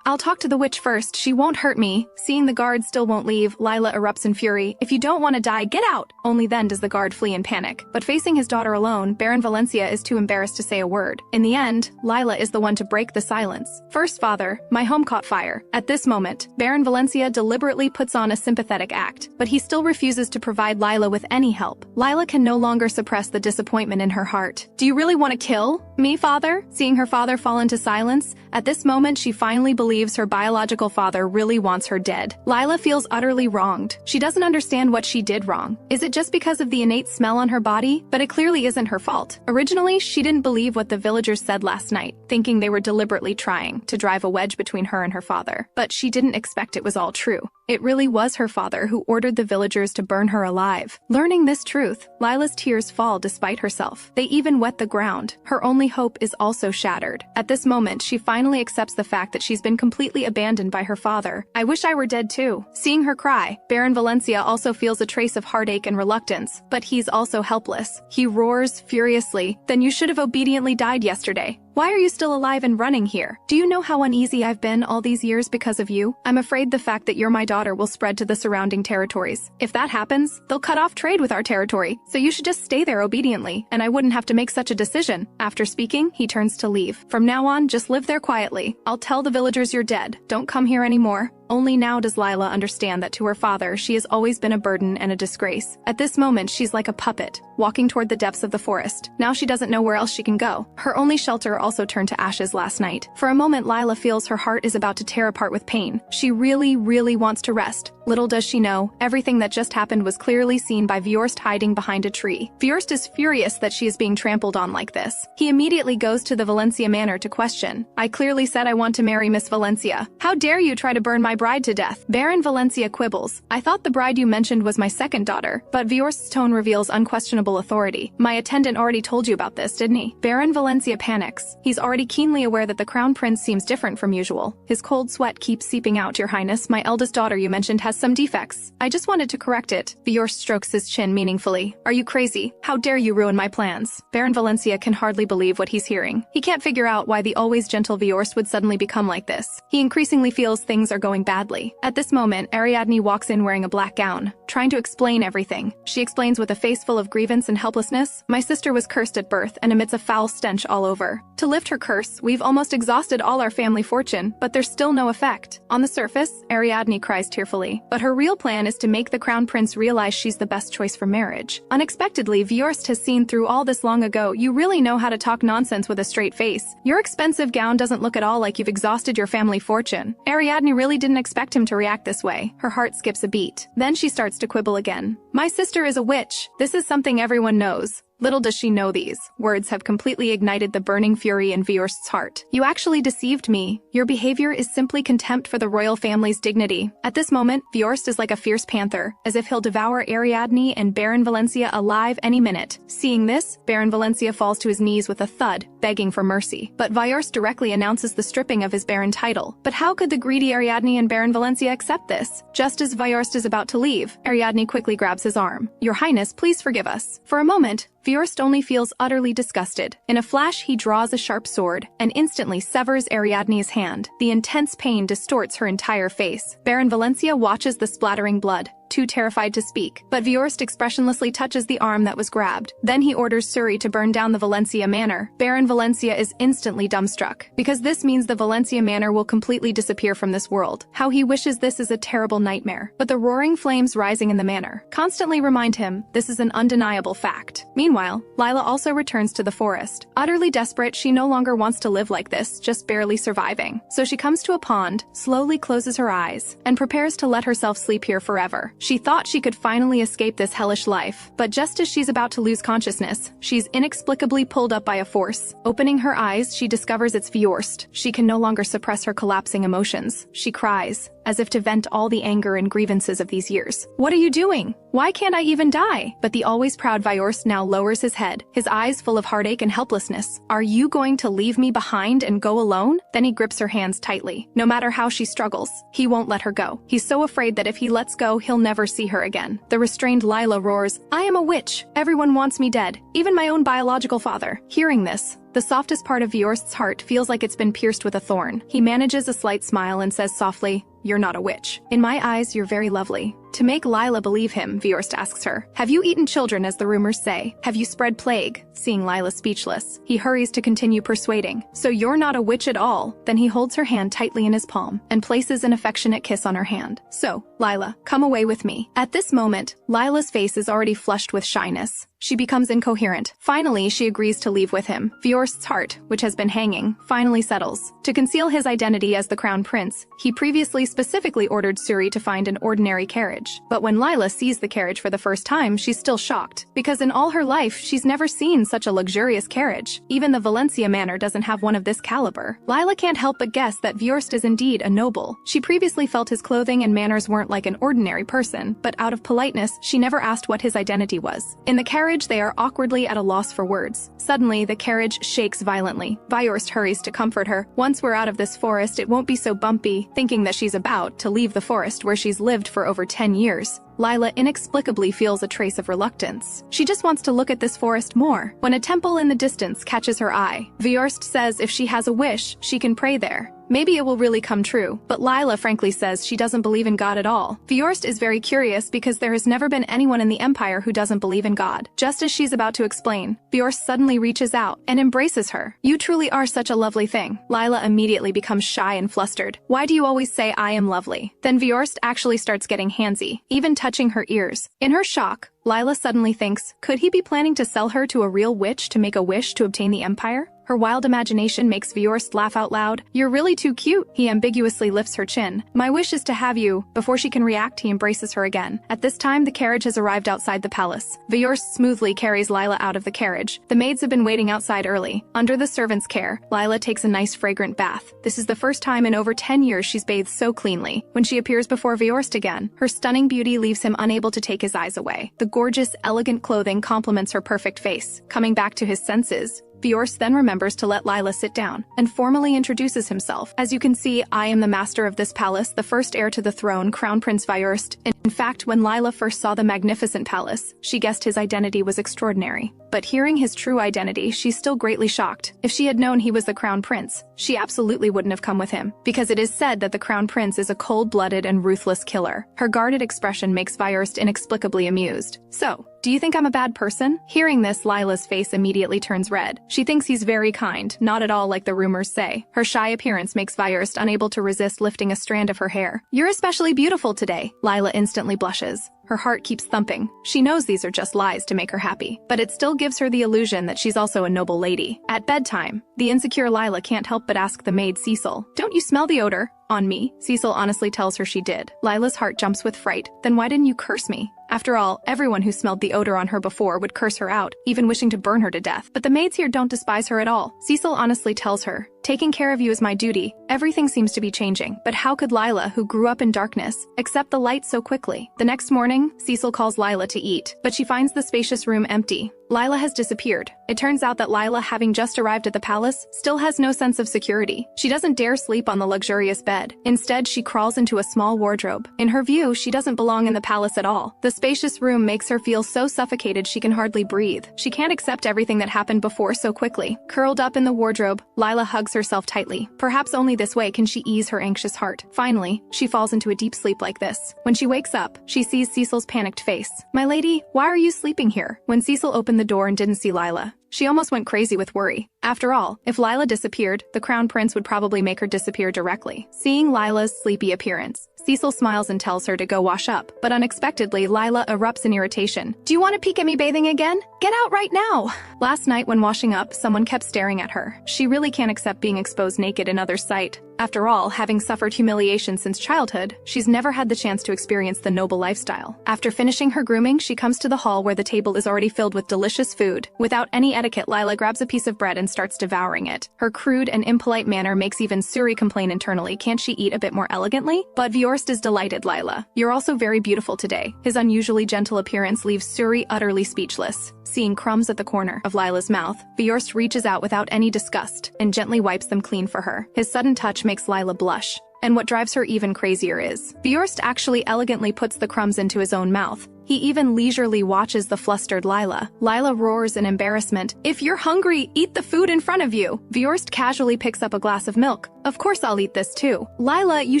I'll talk to the witch first. She won't hurt me." Seeing the guard still won't leave, Leila erupts in fury. "If you don't want to die, get out!" Only then does the guard flee in panic. But facing his daughter alone, Baron Valencia is too embarrassed to say a word. In the end, Leila is the one to break the silence. "First, father, my home caught fire." At this moment, Baron Valencia deliberately puts on a sympathetic act, but he still refuses to provide Leila with any help. Leila can no longer suppress the disappointment in her heart. "Do you really want to kill me, father?" Seeing her father fall into silence, at this moment she finally believes her biological father really wants her dead. Leila feels utterly wronged. She doesn't understand what she did wrong. Is it just because of the innate smell on her body? But it clearly isn't her fault. Originally, she didn't believe what the villagers said last night, thinking they were deliberately trying to drive a wedge between her and her father. But she didn't expect it was all true. It really was her father who ordered the villagers to burn her alive. Learning this truth, Lila's tears fall despite herself. They even wet the ground. Her only hope is also shattered. At this moment, she finally accepts the fact that she's been completely abandoned by her father. "I wish I were dead too." Seeing her cry, Baron Valencia also feels a trace of heartache and reluctance, but he's also helpless. He roars furiously, "Then you should have obediently died yesterday. Why are you still alive and running here? Do you know how uneasy I've been all these years because of you? I'm afraid the fact that you're my daughter will spread to the surrounding territories. If that happens, they'll cut off trade with our territory, so you should just stay there obediently, and I wouldn't have to make such a decision. After speaking, he turns to leave. From now on, just live there quietly. I'll tell the villagers you're dead. Don't come here anymore. Only now does Leila understand that to her father, she has always been a burden and a disgrace. At this moment, she's like a puppet, walking toward the depths of the forest. Now she doesn't know where else she can go. Her only shelter also turned to ashes last night. For a moment, Leila feels her heart is about to tear apart with pain. She really wants to rest. Little does she know, everything that just happened was clearly seen by Viost hiding behind a tree. Viost is furious that she is being trampled on like this. He immediately goes to the Valencia manor to question. I clearly said I want to marry Miss Valencia. How dare you try to burn my bride to death? Baron Valencia quibbles. I thought the bride you mentioned was my second daughter, but Viost's tone reveals unquestionable authority. My attendant already told you about this, didn't he? Baron Valencia panics. He's already keenly aware that the Crown Prince seems different from usual. His cold sweat keeps seeping out, Your Highness. My eldest daughter you mentioned has some defects. I just wanted to correct it. Viost strokes his chin meaningfully. Are you crazy? How dare you ruin my plans? Baron Valencia can hardly believe what he's hearing. He can't figure out why the always gentle Viost would suddenly become like this. He increasingly feels things are going badly. At this moment, Ariadne walks in wearing a black gown, trying to explain everything. She explains with a face full of grievance and helplessness. My sister was cursed at birth and emits a foul stench all over. To lift her curse, we've almost exhausted all our family fortune, but there's still no effect. On the surface, Ariadne cries tearfully, but her real plan is to make the Crown Prince realize she's the best choice for marriage. Unexpectedly, Viost has seen through all this long ago. You really know how to talk nonsense with a straight face. Your expensive gown doesn't look at all like you've exhausted your family fortune. Ariadne really didn't expect him to react this way. Her heart skips a beat. Then she starts to quibble again. My sister is a witch. This is something everyone knows. Little does she know these words have completely ignited the burning fury in Viost's heart. You actually deceived me. Your behavior is simply contempt for the royal family's dignity. At this moment, Viost is like a fierce panther, as if he'll devour Ariadne and Baron Valencia alive any minute. Seeing this, Baron Valencia falls to his knees with a thud, begging for mercy. But Viost directly announces the stripping of his baron title. But how could the greedy Ariadne and Baron Valencia accept this? Just as Viost is about to leave, Ariadne quickly grabs his arm. Your Highness, please forgive us. For a moment, Viost only feels utterly disgusted. In a flash, he draws a sharp sword and instantly severs Ariadne's hand. The intense pain distorts her entire face. Baron Valencia watches the splattering blood, too terrified to speak, but Viost expressionlessly touches the arm that was grabbed. Then he orders Suri to burn down the Valencia manor. Baron Valencia is instantly dumbstruck, because this means the Valencia manor will completely disappear from this world. How he wishes this is a terrible nightmare. But the roaring flames rising in the manor constantly remind him this is an undeniable fact. Meanwhile, Leila also returns to the forest. Utterly desperate, she no longer wants to live like this, just barely surviving. So she comes to a pond, slowly closes her eyes, and prepares to let herself sleep here forever. She thought she could finally escape this hellish life, but just as she's about to lose consciousness, she's inexplicably pulled up by a force. Opening her eyes, she discovers it's Viost. She can no longer suppress her collapsing emotions. She cries, as if to vent all the anger and grievances of these years. What are you doing? Why can't I even die? But the always proud Viost now lowers his head, his eyes full of heartache and helplessness. Are you going to leave me behind and go alone? Then he grips her hands tightly. No matter how she struggles, he won't let her go. He's so afraid that if he lets go, he'll never see her again. The restrained Leila roars, I am a witch. Everyone wants me dead, even my own biological father. Hearing this, the softest part of Viost's heart feels like it's been pierced with a thorn. He manages a slight smile and says softly, You're not a witch. In my eyes, you're very lovely. To make Leila believe him, Viost asks her, Have you eaten children as the rumors say? Have you spread plague? Seeing Leila speechless, he hurries to continue persuading. So you're not a witch at all? Then he holds her hand tightly in his palm and places an affectionate kiss on her hand. So, Leila, come away with me. At this moment, Leila's face is already flushed with shyness. She becomes incoherent. Finally, she agrees to leave with him. Viost's heart, which has been hanging, finally settles. To conceal his identity as the Crown Prince, he previously specifically ordered Suri to find an ordinary carriage. But when Leila sees the carriage for the first time, she's still shocked, because in all her life, she's never seen such a luxurious carriage. Even the Valencia manor doesn't have one of this caliber. Leila can't help but guess that Viost is indeed a noble. She previously felt his clothing and manners weren't like an ordinary person, but out of politeness, she never asked what his identity was. In the carriage, they are awkwardly at a loss for words. Suddenly, the carriage shakes violently. Viost hurries to comfort her. Once we're out of this forest, it won't be so bumpy, thinking that she's about to leave the forest where she's lived for over 10 years. Leila inexplicably feels a trace of reluctance. She just wants to look at this forest more, when a temple in the distance catches her eye. Viost says if she has a wish, she can pray there. Maybe it will really come true, but Leila frankly says she doesn't believe in God at all. Viost is very curious because there has never been anyone in the Empire who doesn't believe in God. Just as she's about to explain, Viost suddenly reaches out and embraces her. "You truly are such a lovely thing." Leila immediately becomes shy and flustered. "Why do you always say I am lovely?" Then Viost actually starts getting handsy, even touching her ears. In her shock, Leila suddenly thinks, could he be planning to sell her to a real witch to make a wish to obtain the Empire? Her wild imagination makes Viost laugh out loud. "You're really too cute." He ambiguously lifts her chin. "My wish is to have you." Before she can react, he embraces her again. At this time, the carriage has arrived outside the palace. Viost smoothly carries Leila out of the carriage. The maids have been waiting outside early. Under the servant's care, Leila takes a nice fragrant bath. This is the first time in over 10 years she's bathed so cleanly. When she appears before Viost again, her stunning beauty leaves him unable to take his eyes away. The gorgeous, elegant clothing complements her perfect face. Coming back to his senses, Viost then remembers to let Leila sit down and formally introduces himself. "As you can see, I am the master of this palace, the first heir to the throne, Crown Prince Viost." In fact, when Leila first saw the magnificent palace, she guessed his identity was extraordinary. But hearing his true identity, she's still greatly shocked. If she had known he was the Crown Prince, she absolutely wouldn't have come with him, because it is said that the Crown Prince is a cold-blooded and ruthless killer. Her guarded expression makes Viost inexplicably amused. "So, do you think I'm a bad person?" Hearing this, Leila's face immediately turns red. She thinks he's very kind, not at all like the rumors say. Her shy appearance makes Viost unable to resist lifting a strand of her hair. "You're especially beautiful today." Leila instantly blushes. Her heart keeps thumping. She knows these are just lies to make her happy, but it still gives her the illusion that she's also a noble lady. At bedtime, the insecure Leila can't help but ask the maid Cecil, "Don't you smell the odor on me?" Cecil honestly tells her she did. Leila's heart jumps with fright. "Then why didn't you curse me?" After all, everyone who smelled the odor on her before would curse her out, even wishing to burn her to death. But the maids here don't despise her at all. Cecil honestly tells her, "Taking care of you is my duty." Everything seems to be changing. But how could Leila, who grew up in darkness, accept the light so quickly? The next morning, Cecil calls Leila to eat, but she finds the spacious room empty. Leila has disappeared. It turns out that Leila, having just arrived at the palace, still has no sense of security. She doesn't dare sleep on the luxurious bed. Instead, she crawls into a small wardrobe. In her view, she doesn't belong in the palace at all. The spacious room makes her feel so suffocated she can hardly breathe. She can't accept everything that happened before so quickly. Curled up in the wardrobe, Leila hugs herself tightly. Perhaps only this way can she ease her anxious heart. Finally, she falls into a deep sleep like this. When she wakes up, she sees Cecil's panicked face. "My lady, why are you sleeping here?" When Cecil opened the door and didn't see Leila, she almost went crazy with worry. After all, if Leila disappeared, the Crown Prince would probably make her disappear directly. Seeing Leila's sleepy appearance, Cecil smiles and tells her to go wash up, but unexpectedly, Leila erupts in irritation. "Do you want to peek at me bathing again? Get out right now!" Last night when washing up, someone kept staring at her. She really can't accept being exposed naked in others' sight. After all, having suffered humiliation since childhood, she's never had the chance to experience the noble lifestyle. After finishing her grooming, she comes to the hall where the table is already filled with delicious food. Without any etiquette, Leila grabs a piece of bread and starts devouring it. Her crude and impolite manner makes even Suri complain internally. Can't she eat a bit more elegantly? But Viost is delighted. "Leila, you're also very beautiful today." His unusually gentle appearance leaves Suri utterly speechless. Seeing crumbs at the corner of Leila's mouth, Viost reaches out without any disgust and gently wipes them clean for her. His sudden touch makes Leila blush. And what drives her even crazier is, Viost actually elegantly puts the crumbs into his own mouth. He even leisurely watches the flustered Leila. Leila roars in embarrassment. "If you're hungry, eat the food in front of you." Viost casually picks up a glass of milk. "Of course I'll eat this too." "Leila, you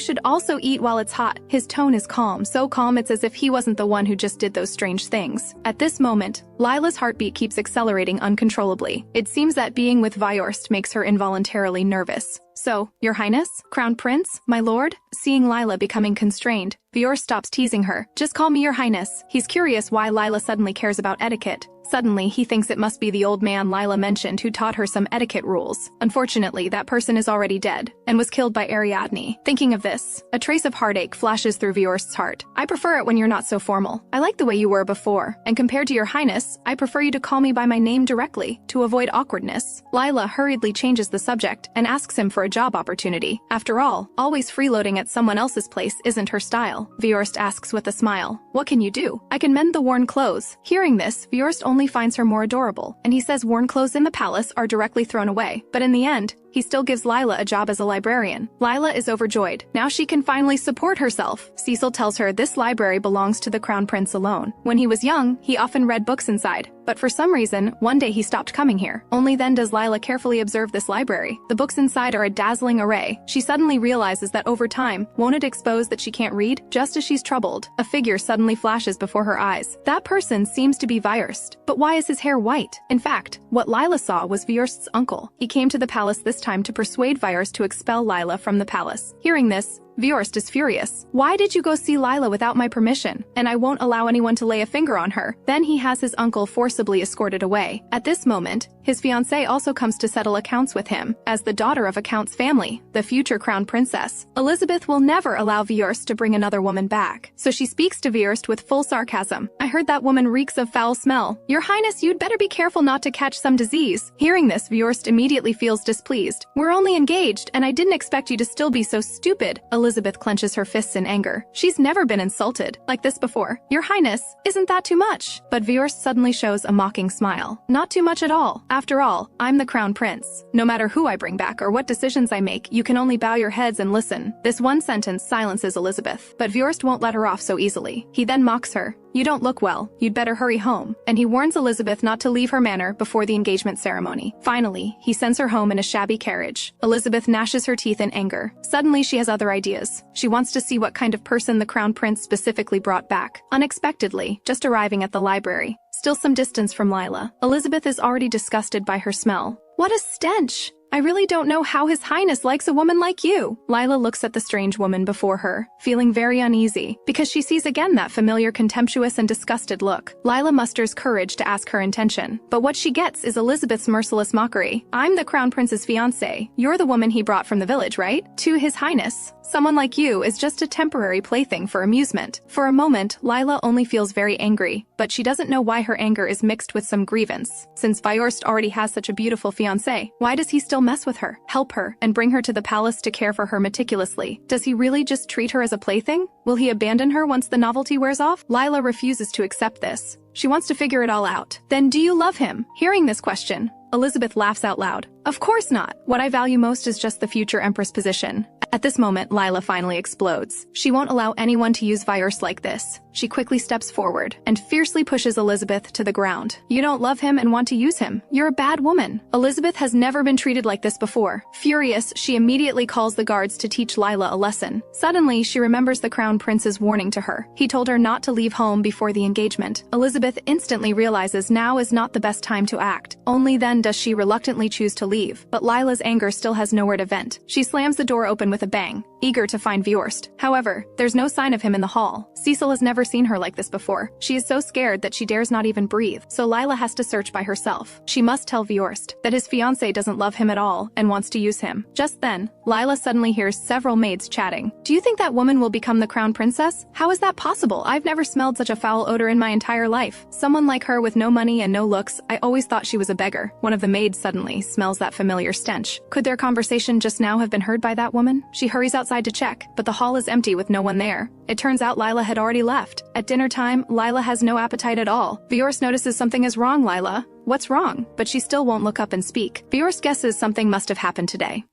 should also eat while it's hot." His tone is calm, so calm it's as if he wasn't the one who just did those strange things. At this moment, Leila's heartbeat keeps accelerating uncontrollably. It seems that being with Viost makes her involuntarily nervous. "So, Your Highness? Crown Prince? My lord?" Seeing Leila becoming constrained, Viost stops teasing her. "Just call me Your Highness." He's curious why Leila suddenly cares about etiquette. Suddenly, he thinks it must be the old man Leila mentioned who taught her some etiquette rules. Unfortunately, that person is already dead and was killed by Ariadne. Thinking of this, a trace of heartache flashes through Viorst's heart. "I prefer it when you're not so formal. I like the way you were before, and compared to Your Highness, I prefer you to call me by my name directly, to avoid awkwardness." Leila hurriedly changes the subject and asks him for a job opportunity. After all, always freeloading at someone else's place isn't her style. Viorst asks with a smile, "What can you do?" "I can mend the worn clothes." Hearing this, Viorst only finds her more adorable, and he says worn clothes in the palace are directly thrown away. But in the end, he still gives Leila a job as a librarian. Leila is overjoyed. Now she can finally support herself. Cecil tells her this library belongs to the Crown Prince alone. When he was young, he often read books inside. But for some reason, one day he stopped coming here. Only then does Leila carefully observe this library. The books inside are a dazzling array. She suddenly realizes that over time, won't it expose that she can't read? Just as she's troubled, a figure suddenly flashes before her eyes. That person seems to be Viost. But why is his hair white? In fact, what Leila saw was Viost's uncle. He came to the palace this time to persuade Viost to expel Leila from the palace. Hearing this, Viost is furious. Why did you go see Leila without my permission? And I won't allow anyone to lay a finger on her. Then he has his uncle forcibly escorted away. At this moment, his fiancée also comes to settle accounts with him. As the daughter of a count's family, the future crown princess, Elizabeth will never allow Viost to bring another woman back. So she speaks to Viost with full sarcasm. I heard that woman reeks of foul smell. Your Highness, you'd better be careful not to catch some disease. Hearing this, Viost immediately feels displeased. We're only engaged, and I didn't expect you to still be so stupid. Elizabeth clenches her fists in anger. She's never been insulted like this before. Your Highness, isn't that too much? But Viost suddenly shows a mocking smile. Not too much at all. After all, I'm the Crown Prince. No matter who I bring back or what decisions I make, you can only bow your heads and listen. This one sentence silences Elizabeth, but Viost won't let her off so easily. He then mocks her. You don't look well. You'd better hurry home. And he warns Elizabeth not to leave her manor before the engagement ceremony. Finally, he sends her home in a shabby carriage. Elizabeth gnashes her teeth in anger. Suddenly, she has other ideas. She wants to see what kind of person the Crown Prince specifically brought back. Unexpectedly, just arriving at the library, still some distance from Leila, Elizabeth is already disgusted by her smell. What a stench! I really don't know how His Highness likes a woman like you. Leila looks at the strange woman before her, feeling very uneasy, because she sees again that familiar contemptuous and disgusted look. Leila musters courage to ask her intention, but what she gets is Elizabeth's merciless mockery. I'm the Crown Prince's fiancée. You're the woman he brought from the village, right? To His Highness. Someone like you is just a temporary plaything for amusement. For a moment, Leila only feels very angry, but she doesn't know why her anger is mixed with some grievance. Since Viost already has such a beautiful fiancé, why does he still mess with her, help her, and bring her to the palace to care for her meticulously? Does he really just treat her as a plaything? Will he abandon her once the novelty wears off? Leila refuses to accept this. She wants to figure it all out. Then do you love him? Hearing this question, Elizabeth laughs out loud. Of course not. What I value most is just the future empress position. At this moment, Leila finally explodes. She won't allow anyone to use Viost like this. She quickly steps forward and fiercely pushes Elizabeth to the ground. You don't love him and want to use him. You're a bad woman. Elizabeth has never been treated like this before. Furious, she immediately calls the guards to teach Leila a lesson. Suddenly, she remembers the Crown Prince's warning to her. He told her not to leave home before the engagement. Elizabeth instantly realizes now is not the best time to act. Only then does she reluctantly choose to leave. But Leila's anger still has nowhere to vent. She slams the door open with a bang, eager to find Viost. However, there's no sign of him in the hall. Cecil has never seen her like this before. She is so scared that she dares not even breathe, so Leila has to search by herself. She must tell Viost that his fiancé doesn't love him at all and wants to use him. Just then, Leila suddenly hears several maids chatting. Do you think that woman will become the crown princess? How is that possible? I've never smelled such a foul odor in my entire life. Someone like her with no money and no looks, I always thought she was a beggar. One of the maids suddenly smells that familiar stench. Could their conversation just now have been heard by that woman? She hurries outside to check, but the hall is empty with no one there. It turns out Leila had already left. At dinner time, Leila has no appetite at all. Viost notices something is wrong, Leila. What's wrong? But she still won't look up and speak. Viost guesses something must have happened today.